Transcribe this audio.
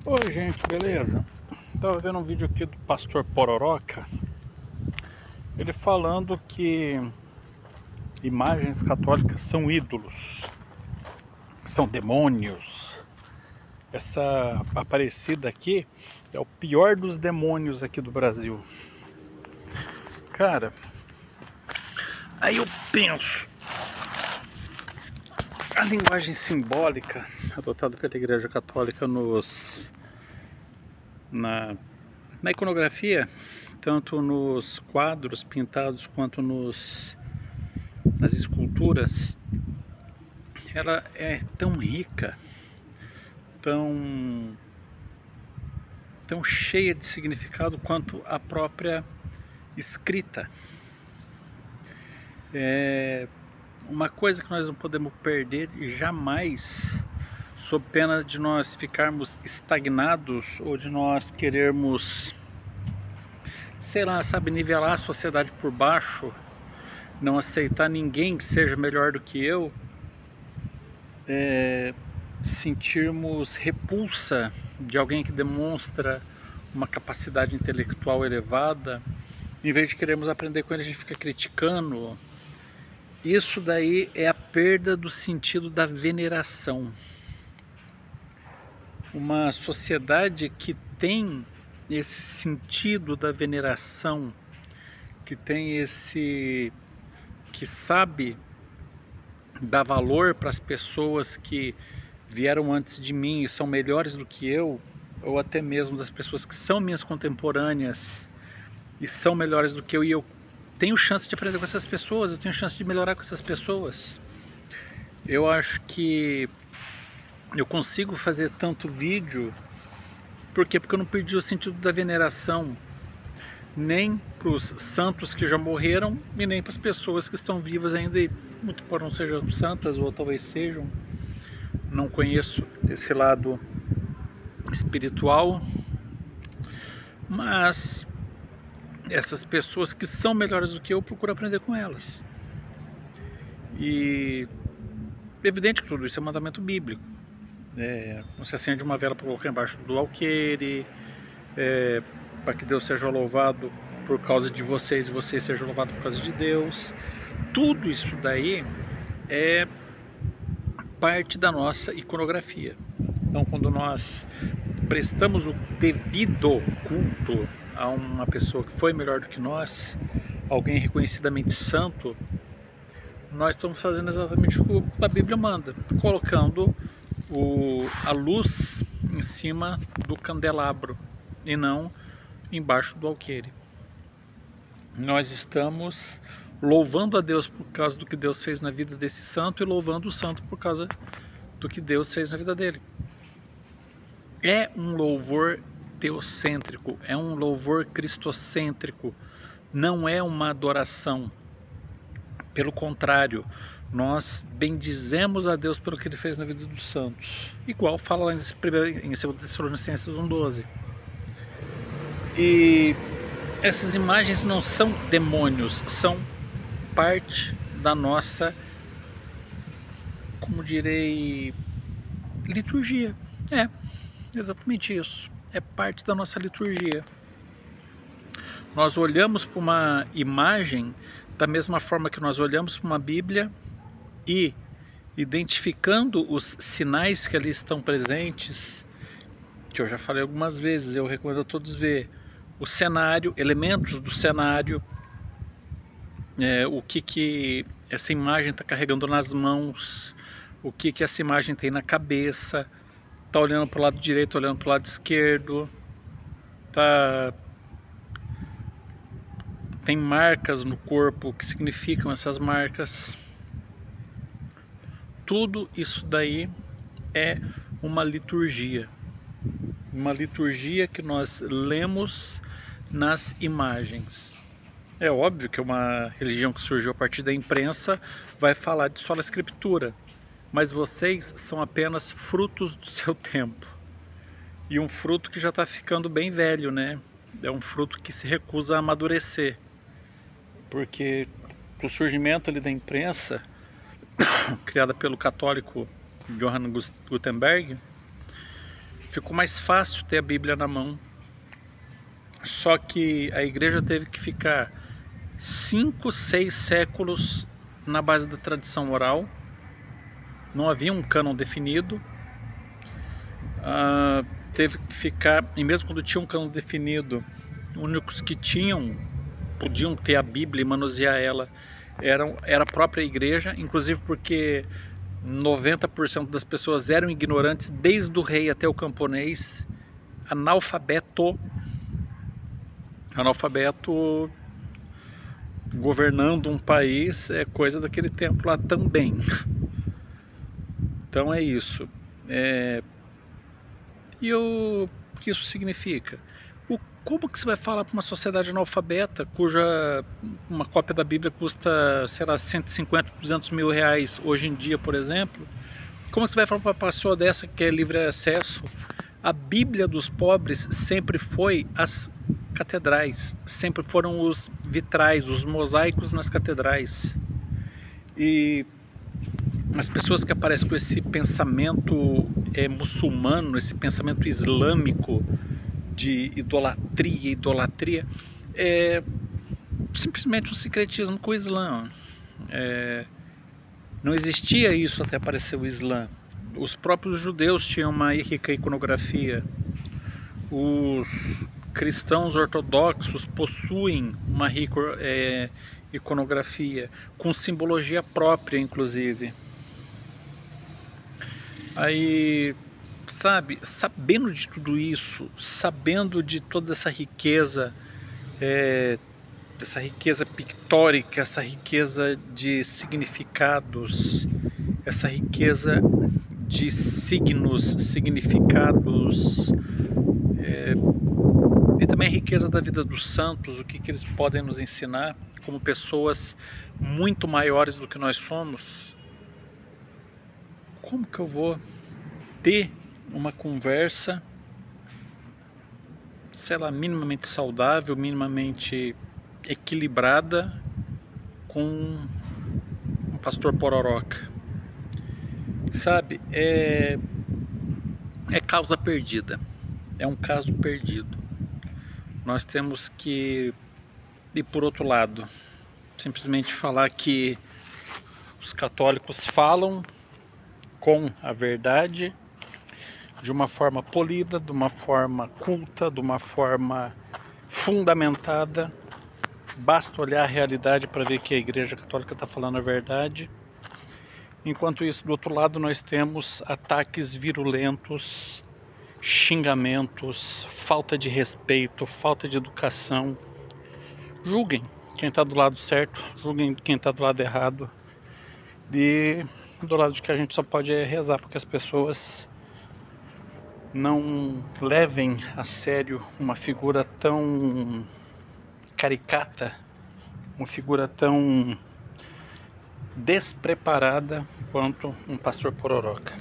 Oi gente, beleza? Tava vendo um vídeo aqui do pastor Pororoca, ele falando que imagens católicas são ídolos, são demônios. Essa Aparecida aqui é o pior dos demônios aqui do Brasil. Cara, aí eu penso, a linguagem simbólica adotada pela Igreja Católica na iconografia, tanto nos quadros pintados quanto nas esculturas, ela é tão rica, tão cheia de significado quanto a própria escrita. É uma coisa que nós não podemos perder jamais, sob pena de nós ficarmos estagnados ou de nós querermos, sei lá, sabe, nivelar a sociedade por baixo, não aceitar ninguém que seja melhor do que eu, sentirmos repulsa de alguém que demonstra uma capacidade intelectual elevada, em vez de querermos aprender com ele, a gente fica criticando. Isso daí é a perda do sentido da veneração. Uma sociedade que tem esse sentido da veneração, que sabe dar valor para as pessoas que vieram antes de mim e são melhores do que eu, ou até mesmo das pessoas que são minhas contemporâneas e são melhores do que eu, e eu tenho chance de aprender com essas pessoas, eu tenho chance de melhorar com essas pessoas. Eu acho que eu consigo fazer tanto vídeo, por quê? Porque eu não perdi o sentido da veneração, nem para os santos que já morreram e nem para as pessoas que estão vivas ainda, e muito embora não sejam santas, ou talvez sejam, não conheço esse lado espiritual, mas essas pessoas que são melhores do que eu, procuro aprender com elas. E é evidente que tudo isso é mandamento bíblico. Não se acende uma vela para colocar embaixo do alqueire, para que Deus seja louvado por causa de vocês e vocês sejam louvados por causa de Deus. Tudo isso daí é parte da nossa iconografia. Então, quando nós prestamos o devido culto a uma pessoa que foi melhor do que nós, alguém reconhecidamente santo, nós estamos fazendo exatamente o que a Bíblia manda, colocando a luz em cima do candelabro e não embaixo do alqueire. Nós estamos louvando a Deus por causa do que Deus fez na vida desse santo e louvando o santo por causa do que Deus fez na vida dele. É um louvor teocêntrico, é um louvor cristocêntrico, não é uma adoração. Pelo contrário, nós bendizemos a Deus pelo que Ele fez na vida dos santos, igual fala lá em 2 Tessalonicenses 1,12. E essas imagens não são demônios, são parte da nossa, como direi, liturgia. É, exatamente isso. É parte da nossa liturgia. Nós olhamos para uma imagem da mesma forma que nós olhamos para uma Bíblia e, identificando os sinais que ali estão presentes, que eu já falei algumas vezes, eu recomendo a todos ver o cenário, elementos do cenário, o que essa imagem está carregando nas mãos, o que essa imagem tem na cabeça, está olhando para o lado direito, olhando para o lado esquerdo, tem marcas no corpo, o que significam essas marcas. Tudo isso daí é uma liturgia que nós lemos nas imagens. É óbvio que uma religião que surgiu a partir da imprensa vai falar de sola escritura, mas vocês são apenas frutos do seu tempo, e um fruto que já está ficando bem velho, né? É um fruto que se recusa a amadurecer, porque o surgimento ali da imprensa, criada pelo católico Johann Gutenberg, ficou mais fácil ter a Bíblia na mão. Só que a igreja teve que ficar 5, 6 séculos na base da tradição oral. Não havia um cânon definido. Teve que ficar, e mesmo quando tinha um cânon definido, os únicos que podiam ter a Bíblia e manusear ela era a própria igreja, inclusive porque 90% das pessoas eram ignorantes, desde o rei até o camponês, analfabeto governando um país é coisa daquele tempo lá também. Então é isso. E o que isso significa? Como que você vai falar para uma sociedade analfabeta, cuja uma cópia da Bíblia custa, sei lá, 150, 200 mil reais hoje em dia, por exemplo? Como que você vai falar para uma pessoa dessa que quer livre acesso? A Bíblia dos pobres sempre foi as catedrais, sempre foram os vitrais, os mosaicos nas catedrais. E as pessoas que aparecem com esse pensamento muçulmano, esse pensamento islâmico de idolatria, é simplesmente um sincretismo com o Islã. Não existia isso até aparecer o Islã. Os próprios judeus tinham uma rica iconografia. Os cristãos ortodoxos possuem uma rica iconografia, com simbologia própria, inclusive. Aí, sabendo de tudo isso, sabendo de toda essa riqueza pictórica, essa riqueza de significados, essa riqueza de signos, significados, e também a riqueza da vida dos santos, o que eles podem nos ensinar como pessoas muito maiores do que nós somos. Como que eu vou ter uma conversa, sei lá, minimamente saudável, minimamente equilibrada com um pastor pororoca? Sabe, é causa perdida, é um caso perdido. Nós temos que ir por outro lado, simplesmente falar que os católicos falam com a verdade, de uma forma polida, de uma forma culta, de uma forma fundamentada. Basta olhar a realidade para ver que a Igreja Católica está falando a verdade. Enquanto isso, do outro lado, nós temos ataques virulentos, xingamentos, falta de respeito, falta de educação. Julguem quem está do lado certo, julguem quem está do lado errado. E do lado de que a gente só pode rezar para que as pessoas não levem a sério uma figura tão caricata, uma figura tão despreparada quanto um pastor pororoca.